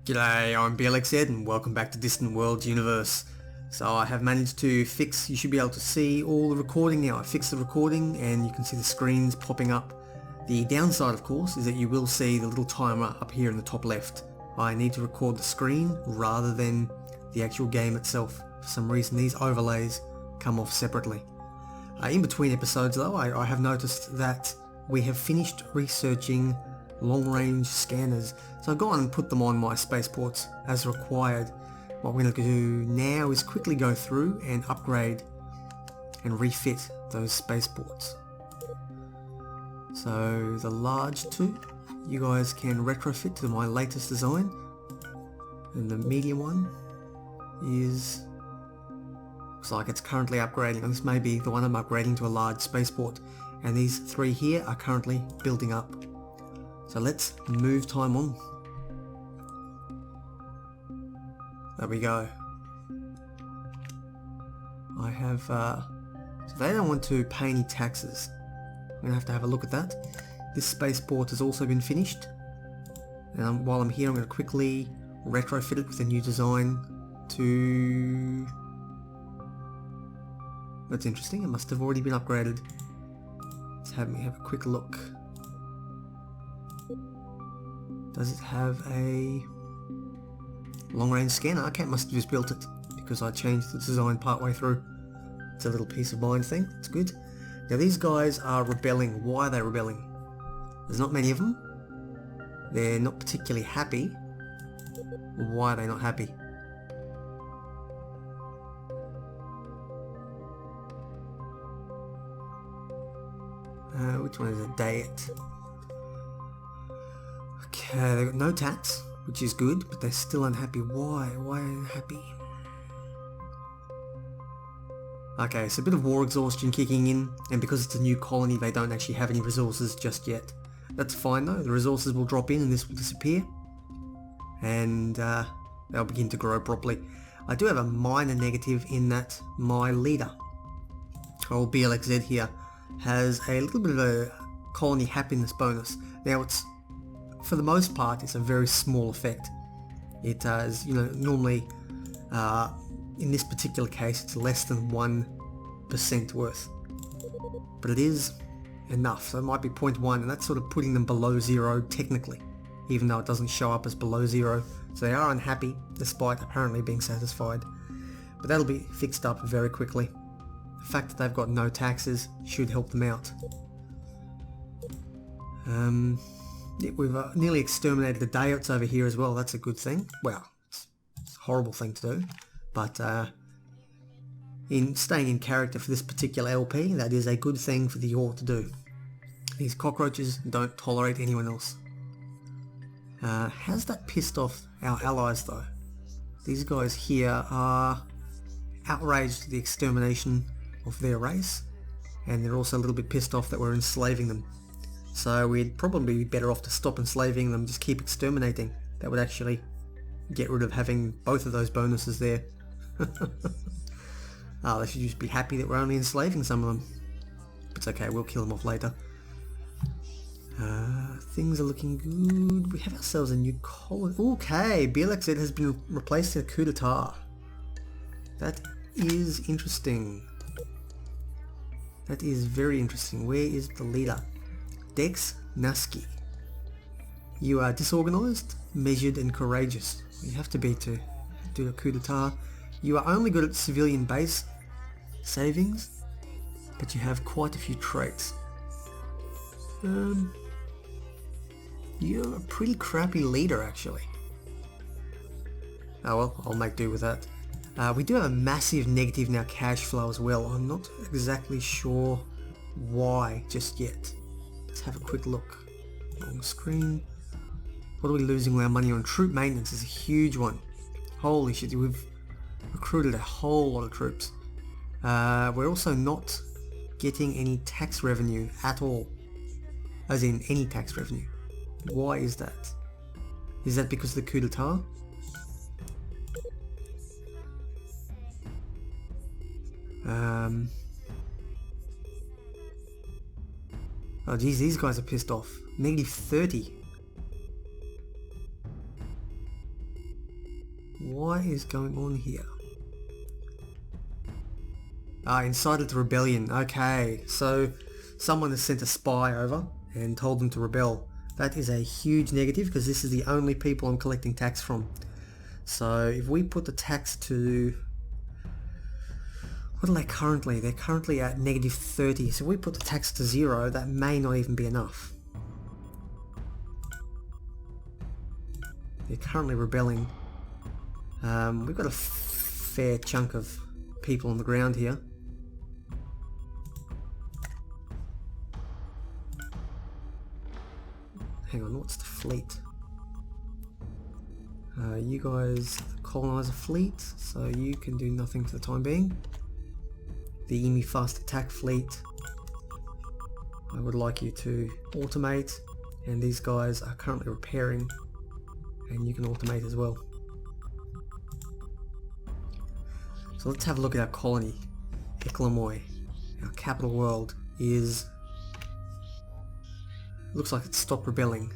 G'day, I'm Blxz and welcome back to Distant Worlds Universe. So I have managed to fix, you should be able to see all the recording now. I fixed the recording and you can see the screens popping up. The downside of course is that you will see the little timer up here in the top left. I need to record the screen rather than the actual game itself. For some reason these overlays come off separately. In between episodes though, I have noticed that we have finished researching long-range scanners, so I've gone and put them on my spaceports as required. What we're going to do now is quickly go through and upgrade and refit those spaceports. So the large two you guys can retrofit to my latest design, and the medium one looks like it's currently upgrading, and this may be the one I'm upgrading to a large spaceport, and these three here are currently building up. So let's move time on. There we go. I have, so they don't want to pay any taxes. I'm going to have a look at that. This spaceport has also been finished. And while I'm here, I'm going to quickly retrofit it with a new design to... That's interesting, it must have already been upgraded. Let's have me have a quick look. Does it have a long-range scanner? Okay, I must have just built it because I changed the design partway through. It's a little peace of mind thing. It's good. Now these guys are rebelling. Why are they rebelling? There's not many of them. They're not particularly happy. Why are they not happy? Which one is it? Diet. Okay, they've got no tax, which is good, but they're still unhappy. Why? Why are they unhappy? Okay, so a bit of war exhaustion kicking in, and because it's a new colony, they don't actually have any resources just yet. That's fine though, the resources will drop in and this will disappear, and they'll begin to grow properly. I do have a minor negative in that my leader, old Blxz here, has a little bit of a colony happiness bonus. Now it's, for the most part, it's a very small effect. It is, normally, in this particular case, it's less than 1% worth. But it is enough, so it might be 0.1, and that's sort of putting them below zero technically, even though it doesn't show up as below zero. So they are unhappy, despite apparently being satisfied. But that'll be fixed up very quickly. The fact that they've got no taxes should help them out. Yeah, we've nearly exterminated the Dayots over here as well. That's a good thing. Well, it's a horrible thing to do, but in staying in character for this particular LP, that is a good thing for the Yor to do. These cockroaches don't tolerate anyone else. Has that pissed off our allies though? These guys here are outraged at the extermination of their race, and they're also a little bit pissed off that we're enslaving them. So we'd probably be better off to stop enslaving them, just keep exterminating. That would actually get rid of having both of those bonuses there. Oh, they should just be happy that we're only enslaving some of them. But it's okay, we'll kill them off later. Things are looking good. We have ourselves a new colony. Okay, Blxz has been replaced in a coup d'etat. That is interesting. That is very interesting. Where is the leader? Dex Naski. You are disorganized, measured and courageous. You have to be to do a coup d'etat. You are only good at civilian base savings, but you have quite a few traits. You're a pretty crappy leader actually. Oh well, I'll make do with that. We do have a massive negative in our cash flow as well. I'm not exactly sure why just yet. Let's have a quick look on the screen. What are we losing our money on? Troop maintenance is a huge one. Holy shit, we've recruited a whole lot of troops. We're also not getting any tax revenue at all. As in any tax revenue. Why is that? Is that because of the coup d'etat? Oh geez, these guys are pissed off. -30. What is going on here? Ah, incited the rebellion. Okay, so someone has sent a spy over and told them to rebel. That is a huge negative because this is the only people I'm collecting tax from. So if we put the tax to... What are they currently? They're currently at -30. So if we put the tax to 0, that may not even be enough. They're currently rebelling. We've got a fair chunk of people on the ground here. Hang on, what's the fleet? You guys colonize a fleet, so you can do nothing for the time being. The EMI fast attack fleet, I would like you to automate, and these guys are currently repairing, and you can automate as well. So let's have a look at our colony. Eklamoy, our capital world, is... looks like it's stopped rebelling.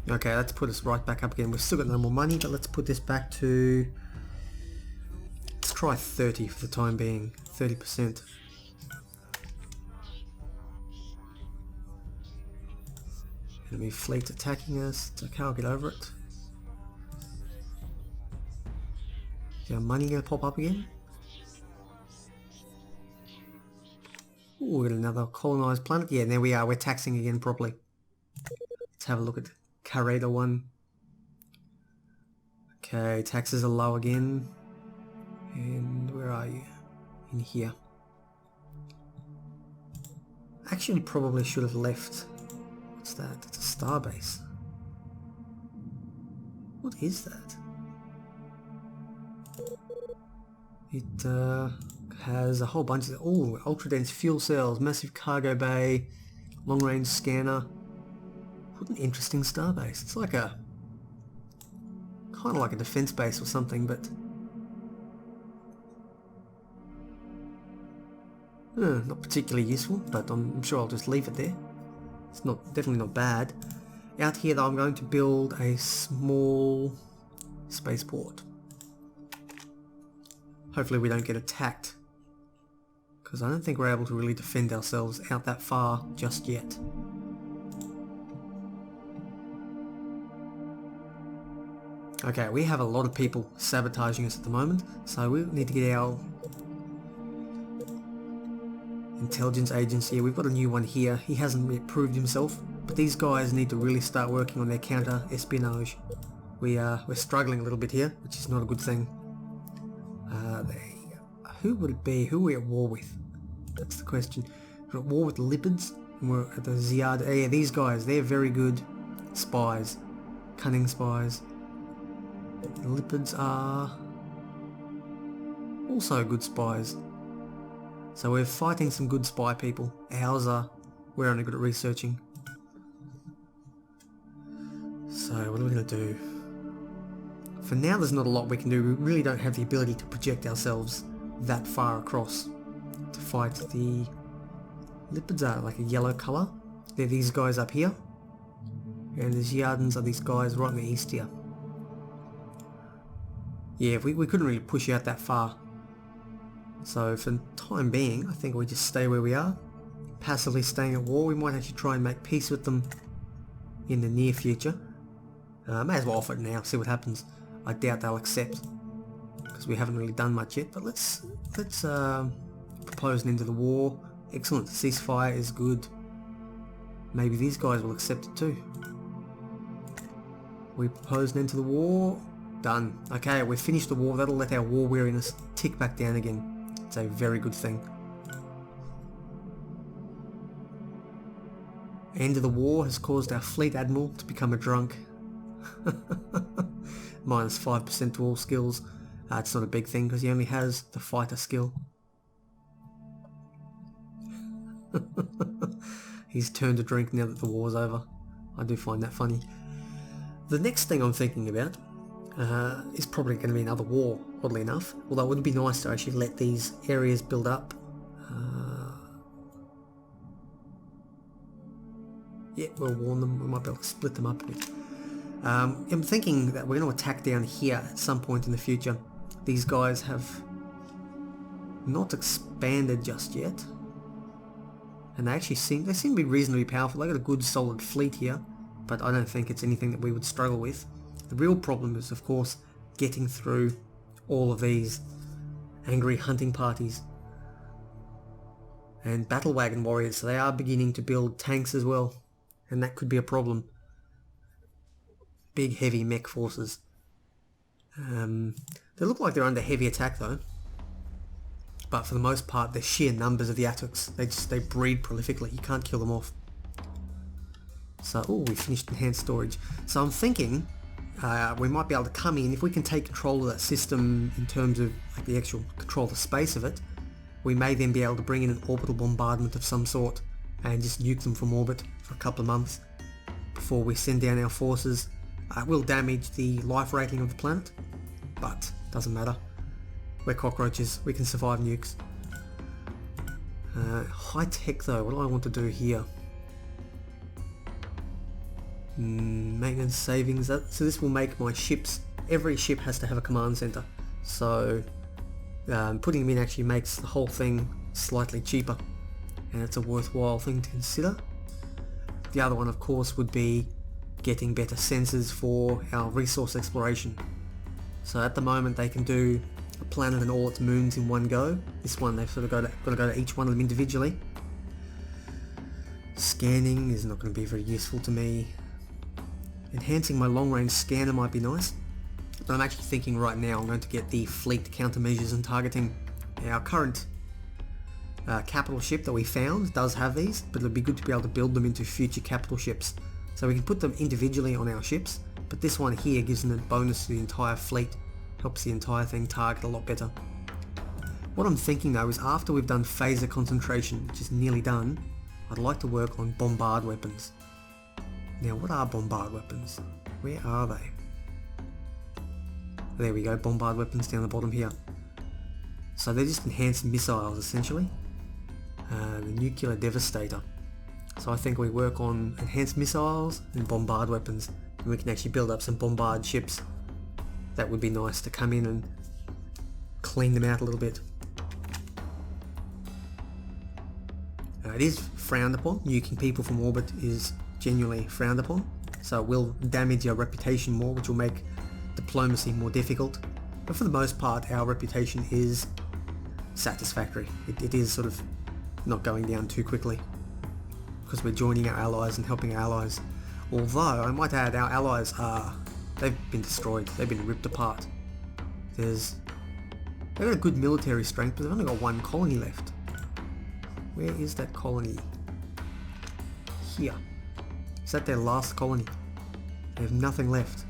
Okay, let's put us right back up again. We've still got no more money, but let's put this back to... let's try 30 for the time being. 30%. Enemy fleet attacking us. It's okay, I'll get over it. Is our money going to pop up again? Ooh, we got another colonized planet. Yeah, there we are. We're taxing again properly. Let's have a look at Carreta 1. Okay, taxes are low again. And where are you? In here. Actually, probably should have left. What's that? It's a starbase. What is that? It has a whole bunch of... oh, ultra dense fuel cells, massive cargo bay, long range scanner. What an interesting starbase. It's like a... kind of like a defense base or something, but... not particularly useful, but I'm sure I'll just leave it there. It's definitely not bad. Out here though, I'm going to build a small spaceport. Hopefully we don't get attacked, because I don't think we're able to really defend ourselves out that far just yet. Okay, we have a lot of people sabotaging us at the moment, so we need to get our intelligence agency. We've got a new one here. He hasn't yet proved himself, but these guys need to really start working on their counter-espionage. We're struggling a little bit here, which is not a good thing. Who would it be? Who are we at war with? That's the question. We're at war with the Lipids, and we're at the Ziad. Yeah, these guys, they're very good spies. Cunning spies. The Lipids are also good spies. So we're fighting some good spy people. Ours are... we're only good at researching. So what are we going to do? For now there's not a lot we can do. We really don't have the ability to project ourselves that far across to fight the... Lipids are like a yellow colour. They're these guys up here. And the Giardins are these guys right in the east here. Yeah, we couldn't really push out that far. So for the time being, I think we just stay where we are. Passively staying at war. We might actually try and make peace with them in the near future. May as well offer it now, see what happens. I doubt they'll accept, because we haven't really done much yet, but let's propose an end to the war. Excellent, ceasefire is good. Maybe these guys will accept it too. We propose an end to the war. Done. Okay, we've finished the war. That'll let our war weariness tick back down again. It's a very good thing. End of the war has caused our fleet admiral to become a drunk. Minus 5% to all skills. It's not a big thing because he only has the fighter skill. He's turned to drink now that the war's over. I do find that funny. The next thing I'm thinking about is probably going to be another war, oddly enough. Although it would be nice to actually let these areas build up. Yeah, we'll warn them. We might be able to split them up a bit. I'm thinking that we're going to attack down here at some point in the future. These guys have not expanded just yet. And they seem to be reasonably powerful. They've got a good solid fleet here, but I don't think it's anything that we would struggle with. The real problem is, of course, getting through all of these angry hunting parties. And battle wagon warriors, so they are beginning to build tanks as well. And that could be a problem. Big heavy mech forces. They look like they're under heavy attack though. But for the most part, the sheer numbers of the Attuks, they breed prolifically. You can't kill them off. So, we finished enhanced storage. So I'm thinking we might be able to come in, if we can take control of that system in terms of like the actual control of the space of it, we may then be able to bring in an orbital bombardment of some sort and just nuke them from orbit for a couple of months before we send down our forces. It will damage the life rating of the planet, but doesn't matter. We're cockroaches, we can survive nukes. High tech though, what do I want to do here? Maintenance savings, so this will make my ships, every ship has to have a command center, so putting them in actually makes the whole thing slightly cheaper, and it's a worthwhile thing to consider. The other one of course would be getting better sensors for our resource exploration. So at the moment they can do a planet and all its moons in one go. This one they've sort of got to go to each one of them individually. Scanning is not going to be very useful to me. Enhancing my long range scanner might be nice. But I'm actually thinking right now I'm going to get the fleet countermeasures and targeting. Our current capital ship that we found does have these, but it would be good to be able to build them into future capital ships. So we can put them individually on our ships, but this one here gives them a bonus to the entire fleet. Helps the entire thing target a lot better. What I'm thinking though is after we've done phaser concentration, which is nearly done, I'd like to work on bombard weapons. Now what are bombard weapons? Where are they? There we go, bombard weapons down the bottom here. So they're just enhanced missiles essentially. The nuclear devastator. So I think we work on enhanced missiles and bombard weapons, and we can actually build up some bombard ships. That would be nice to come in and clean them out a little bit. It is frowned upon. Nuking people from orbit is genuinely frowned upon, so it will damage our reputation more, which will make diplomacy more difficult. But for the most part, our reputation is satisfactory. It is sort of not going down too quickly because we're joining our allies and helping our allies. Although, I might add, our allies they've been destroyed, they've been ripped apart. They've got a good military strength, but they've only got one colony left. Where is that colony? Here. Is that their last colony? They have nothing left.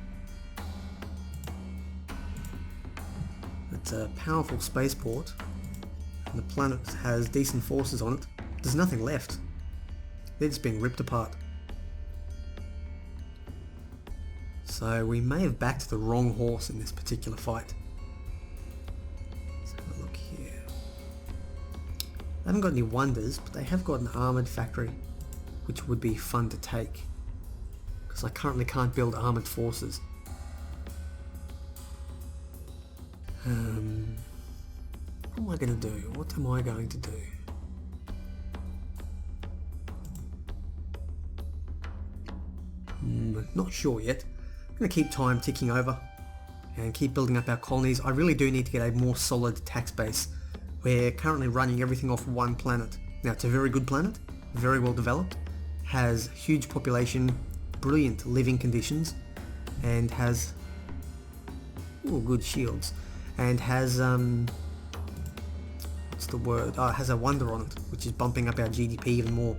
It's a powerful spaceport, and the planet has decent forces on it. There's nothing left. They're just being ripped apart. So we may have backed the wrong horse in this particular fight. Let's have a look here. They haven't got any wonders, but they have got an armoured factory, which would be fun to take. Because I currently can't build armoured forces. What am I going to do? What am I going to do? Not sure yet. I'm going to keep time ticking over and keep building up our colonies. I really do need to get a more solid tax base. We're currently running everything off one planet. Now it's a very good planet, very well developed, has huge population, brilliant living conditions, and has good shields, and has what's the word? Has a wonder on it, which is bumping up our GDP even more.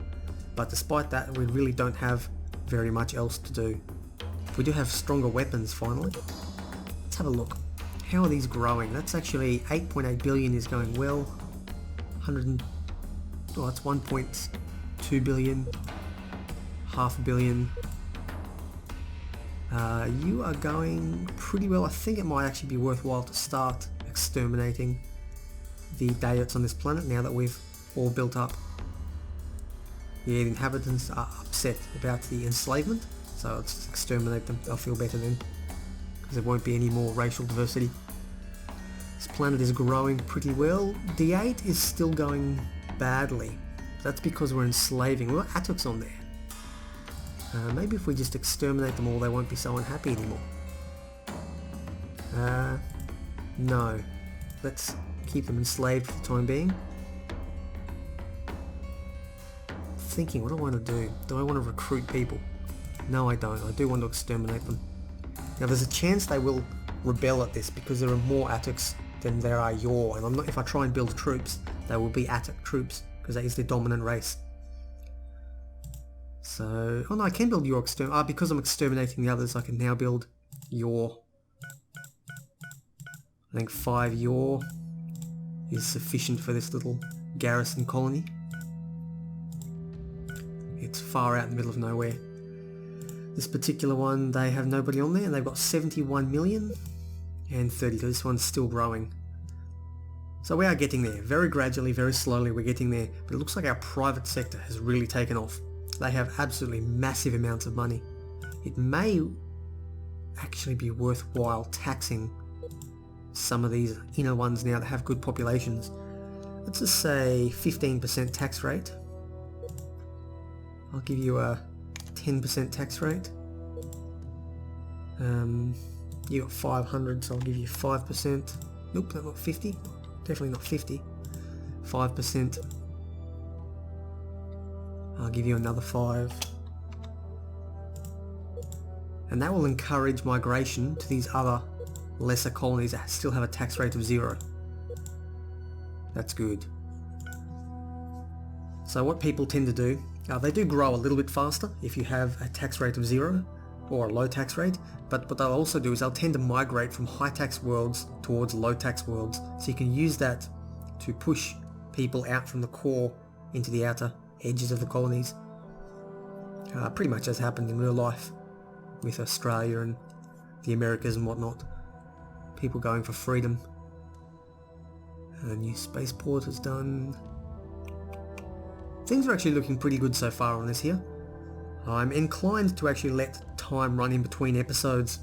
But despite that, we really don't have very much else to do. We do have stronger weapons finally. Let's have a look. How are these growing? That's actually 8.8 billion is going well. 100 it's 1.2 billion. Half a billion. You are going pretty well. I think it might actually be worthwhile to start exterminating the Dayuts on this planet now that we've all built up. Yeah, the inhabitants are upset about the enslavement, so let's exterminate them. They'll feel better then, because there won't be any more racial diversity. This planet is growing pretty well. D8 is still going badly. That's because we're enslaving. We've got Attuks on there. Maybe if we just exterminate them all, they won't be so unhappy anymore. No. Let's keep them enslaved for the time being. Thinking, what do I want to do? Do I want to recruit people? No, I don't. I do want to exterminate them. Now, there's a chance they will rebel at this because there are more Attuks than there are Yor, and I'm not. If I try and build troops, they will be Attuk troops because that is the dominant race. So, oh no, I can build Yor because I'm exterminating the others. I can now build Yor. I think 5 Yor is sufficient for this little garrison colony. It's far out in the middle of nowhere. This particular one, they have nobody on there, and they've got 71 million and 30. This one's still growing. So we are getting there. Very gradually, very slowly, we're getting there. But it looks like our private sector has really taken off. They have absolutely massive amounts of money. It may actually be worthwhile taxing some of these inner ones now that have good populations. Let's just say 15% tax rate. I'll give you a 10% tax rate. You got 500, so I'll give you 5%. Nope, that's not 50. Definitely not 50. 5%. I'll give you another 5. And that will encourage migration to these other lesser colonies that still have a tax rate of 0. That's good. So what people tend to do, they do grow a little bit faster if you have a tax rate of 0 or a low tax rate, but what they'll also do is they'll tend to migrate from high tax worlds towards low tax worlds, so you can use that to push people out from the core into the outer edges of the colonies. Pretty much as happened in real life with Australia and the Americas and whatnot. People going for freedom. A new spaceport is done. Things are actually looking pretty good so far on this here. I'm inclined to actually let time run in between episodes,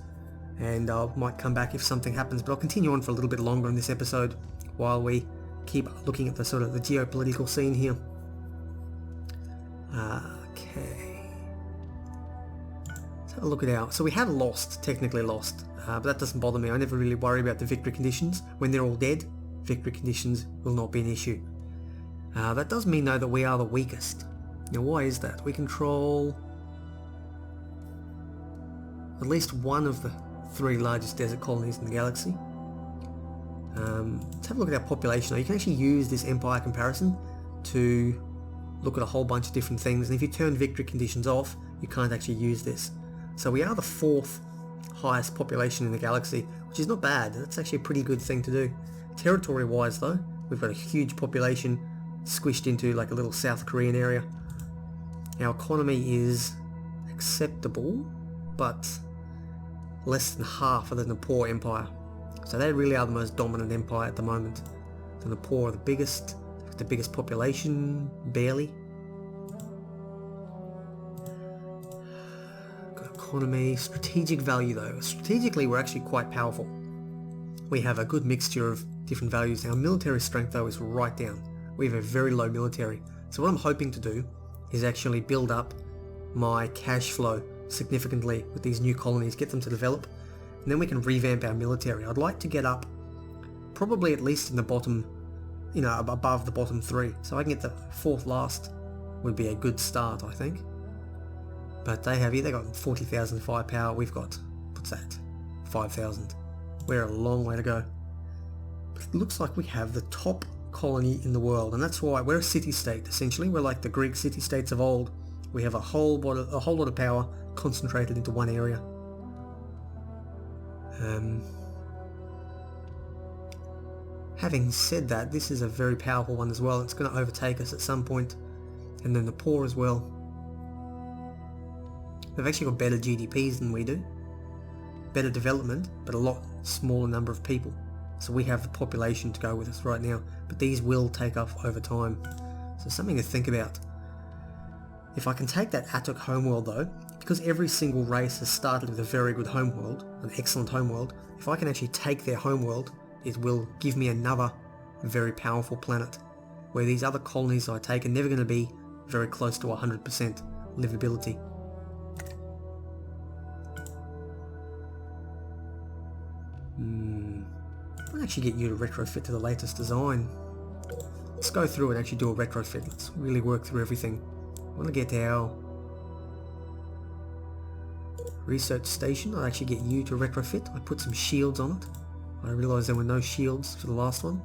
and I might come back if something happens, but I'll continue on for a little bit longer in this episode while we keep looking at the sort of the geopolitical scene here. Okay. Let's have a look at our... So we have lost, technically lost, but that doesn't bother me. I never really worry about the victory conditions. When they're all dead, victory conditions will not be an issue. That does mean though that we are the weakest. Now why is that? We control at least one of the 3 largest desert colonies in the galaxy. Let's have a look at our population. Now you can actually use this empire comparison to look at a whole bunch of different things, and if you turn victory conditions off, you can't actually use this. So we are the 4th highest population in the galaxy, which is not bad. That's actually a pretty good thing to do. Territory wise though, we've got a huge population squished into like a little South Korean area. Our economy is acceptable, but less than half of the Nepal Empire. So they really are the most dominant empire at the moment. The Nepal are the biggest population, barely. Good economy, strategic value though. Strategically we're actually quite powerful. We have a good mixture of different values. Our military strength though is right down. We have a very low military. So what I'm hoping to do is actually build up my cash flow significantly with these new colonies, get them to develop, and then we can revamp our military. I'd like to get up probably at least in the bottom, above the bottom 3. So I can get the 4th last would be a good start, I think. But they got 40,000 firepower. We've got, what's that? 5,000. We're a long way to go. But it looks like we have the top colony in the world, and that's why we're a city-state essentially. We're like the Greek city-states of old. We have a whole lot of power concentrated into one area. Having said that, this is a very powerful one as well. It's going to overtake us at some point, and then the poor as well. They've actually got better GDPs than we do, better development, but a lot smaller number of people. So we have the population to go with us right now, but these will take off over time. So something to think about. If I can take that Atuk homeworld though, because every single race has started with a very good homeworld, an excellent homeworld, if I can actually take their homeworld, it will give me another very powerful planet, where these other colonies I take are never going to be very close to 100% livability. I'll actually get you to retrofit to the latest design. Let's go through and actually do a retrofit. Let's really work through everything. I want to get our research station. I'll actually get you to retrofit. I put some shields on it. I realised there were no shields for the last one.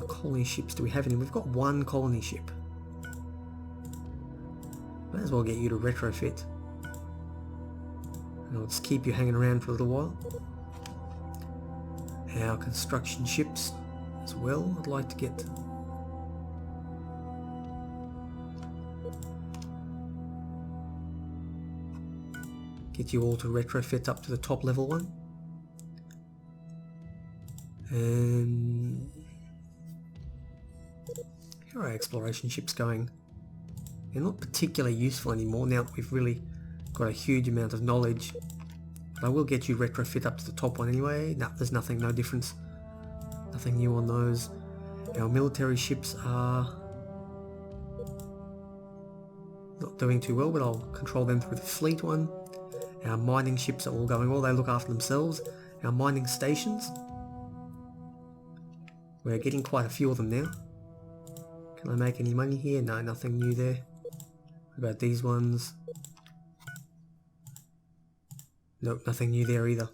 Colony ships, do we have any? We've got one colony ship. Might as well get you to retrofit. And I'll just keep you hanging around for a little while. Our construction ships as well, I'd like to get. Get you all to retrofit up to the top level one. And here are our exploration ships going. They're not particularly useful anymore now that we've really got a huge amount of knowledge. But I will get you retrofit up to the top one anyway. No, there's nothing, no difference. Nothing new on those. Our military ships are not doing too well, but I'll control them through the fleet one. Our mining ships are all going well, they look after themselves. Our mining stations, we're getting quite a few of them now. Can I make any money here? No, nothing new there. What about these ones? Nope, nothing new there either.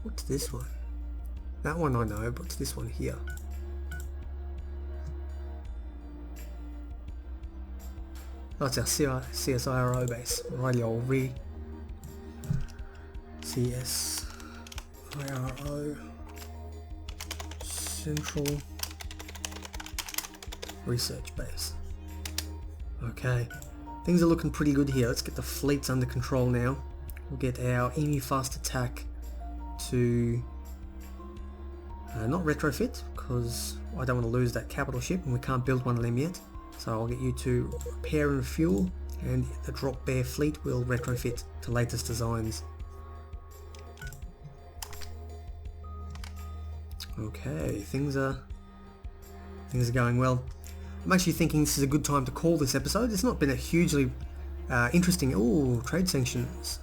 What's this one? That one I know, but what's this one here? Oh, it's our CSIRO base. Righty, I'll CSIRO Central Research Base. Okay, things are looking pretty good here. Let's get the fleets under control now. We'll get our Emu fast attack to not retrofit, because I don't want to lose that capital ship and we can't build one of them yet. So I'll get you to repair and fuel, and the drop bear fleet will retrofit to latest designs. Okay, things are going well. I'm actually thinking this is a good time to call this episode. It's not been a hugely interesting. Ooh, trade sanctions.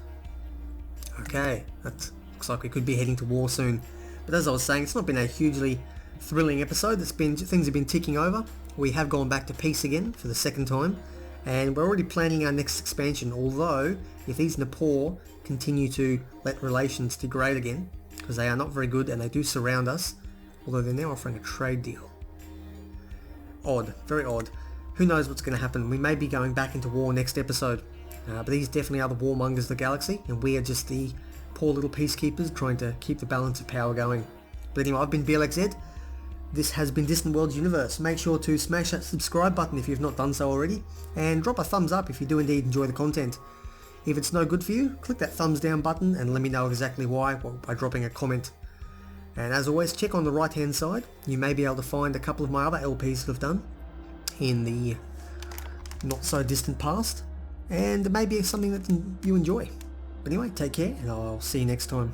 Okay, that looks like we could be heading to war soon. But as I was saying, it's not been a hugely thrilling episode. Things have been ticking over. We have gone back to peace again for the second time, and we're already planning our next expansion, although if these Nepal continue to let relations degrade again, because they are not very good and they do surround us, although they're now offering a trade deal. Odd, very odd. Who knows what's going to happen? We may be going back into war next episode, but these definitely are the warmongers of the galaxy, and we are just the poor little peacekeepers trying to keep the balance of power going. But anyway, I've been Blxz. This has been Distant Worlds Universe. Make sure to smash that subscribe button if you've not done so already, and drop a thumbs up if you do indeed enjoy the content. If it's no good for you, click that thumbs down button and let me know exactly why by dropping a comment. And as always, check on the right hand side. You may be able to find a couple of my other LPs that I've done in the not so distant past, and maybe it's something that you enjoy. But anyway, take care and I'll see you next time.